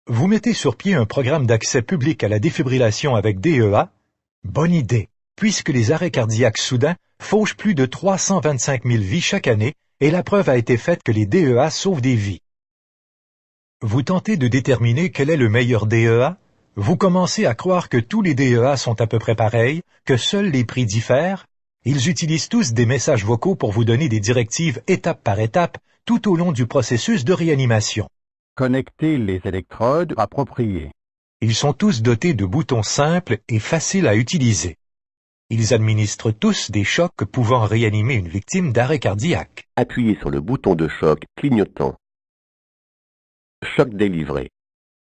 Vous mettez sur pied un programme d'accès public à la défibrillation avec DEA? Bonne idée, puisque les arrêts cardiaques soudains fauchent plus de 325 000 vies chaque année et la preuve a été faite que les DEA sauvent des vies. Vous tentez de déterminer quel est le meilleur DEA? Vous commencez à croire que tous les DEA sont à peu près pareils, que seuls les prix diffèrent? Ils utilisent tous des messages vocaux pour vous donner des directives étape par étape tout au long du processus de réanimation. Connectez les électrodes appropriées. Ils sont tous dotés de boutons simples et faciles à utiliser. Ils administrent tous des chocs pouvant réanimer une victime d'arrêt cardiaque. Appuyez sur le bouton de choc clignotant. Choc délivré.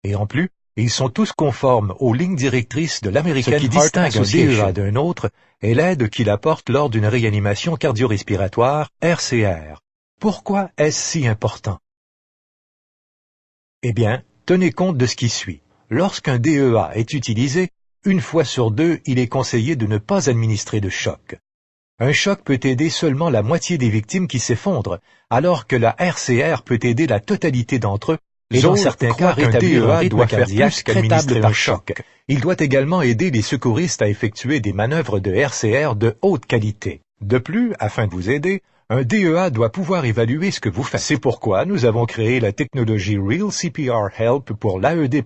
Et en plus, ils sont tous conformes aux lignes directrices de l'American Heart Association. Ce qui distingue un DEA d'un autre est l'aide qu'il apporte lors d'une réanimation cardio-respiratoire, RCR. Pourquoi est-ce si important? Eh bien, tenez compte de ce qui suit. Lorsqu'un DEA est utilisé, une fois sur deux, il est conseillé de ne pas administrer de choc. Un choc peut aider seulement la moitié des victimes qui s'effondrent, alors que la RCR peut aider la totalité d'entre eux, et dans certains cas, un DEA doit faire plus qu'administrer un choc. Il doit également aider les secouristes à effectuer des manœuvres de RCR de haute qualité. De plus, afin de vous aider, un DEA doit pouvoir évaluer ce que vous faites. C'est pourquoi nous avons créé la technologie Real CPR Help pour l'AED+.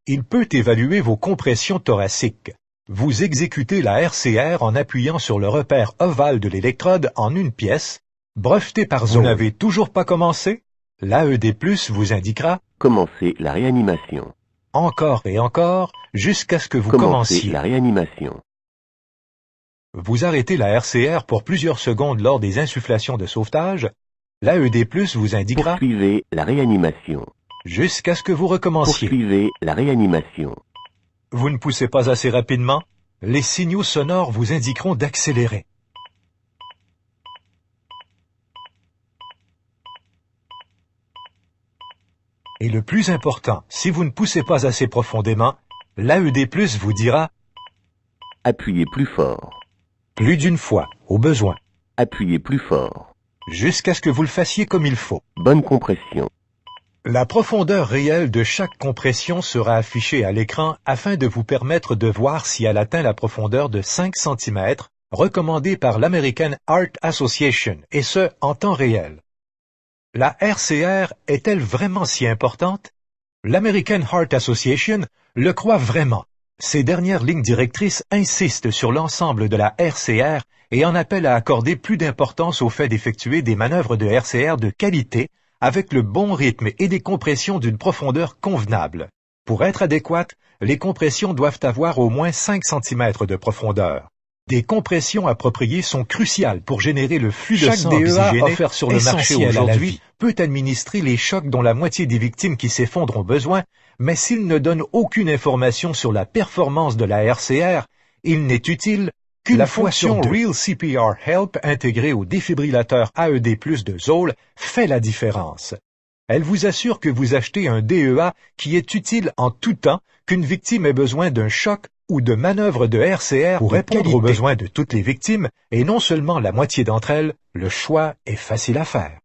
Il peut évaluer vos compressions thoraciques. Vous exécutez la RCR en appuyant sur le repère ovale de l'électrode en une pièce, breveté par Zoll. Vous n'avez toujours pas commencé? L'AED+, vous indiquera « Commencez la réanimation ». Encore et encore, jusqu'à ce que vous commenciez. La réanimation. Vous arrêtez la RCR pour plusieurs secondes lors des insufflations de sauvetage. L'AED+, vous indiquera « Poursuivez la réanimation ». Jusqu'à ce que vous recommenciez. Poursuivez la réanimation. Vous ne poussez pas assez rapidement? Les signaux sonores vous indiqueront d'accélérer. Et le plus important, si vous ne poussez pas assez profondément, l'AED+, vous dira « Appuyez plus fort ». Plus d'une fois, au besoin. Appuyez plus fort. Jusqu'à ce que vous le fassiez comme il faut. Bonne compression. La profondeur réelle de chaque compression sera affichée à l'écran afin de vous permettre de voir si elle atteint la profondeur de 5 cm, recommandée par l'American Heart Association, et ce, en temps réel. La RCR est-elle vraiment si importante? L'American Heart Association le croit vraiment. Ces dernières lignes directrices insistent sur l'ensemble de la RCR et en appellent à accorder plus d'importance au fait d'effectuer des manœuvres de RCR de qualité avec le bon rythme et des compressions d'une profondeur convenable. Pour être adéquates, les compressions doivent avoir au moins 5 cm de profondeur. Des compressions appropriées sont cruciales pour générer le flux de sang oxygéné offert sur le marché aujourd'hui peut administrer les chocs dont la moitié des victimes qui s'effondrent ont besoin, mais s'il ne donne aucune information sur la performance de la RCR, il n'est utile qu'une fois sur deux. Real CPR Help intégrée au défibrillateur AED+ de Zoll fait la différence. Elle vous assure que vous achetez un DEA qui est utile en tout temps qu'une victime ait besoin d'un choc ou de manœuvres de RCR pour répondre aux besoins de toutes les victimes, et non seulement la moitié d'entre elles. Le choix est facile à faire.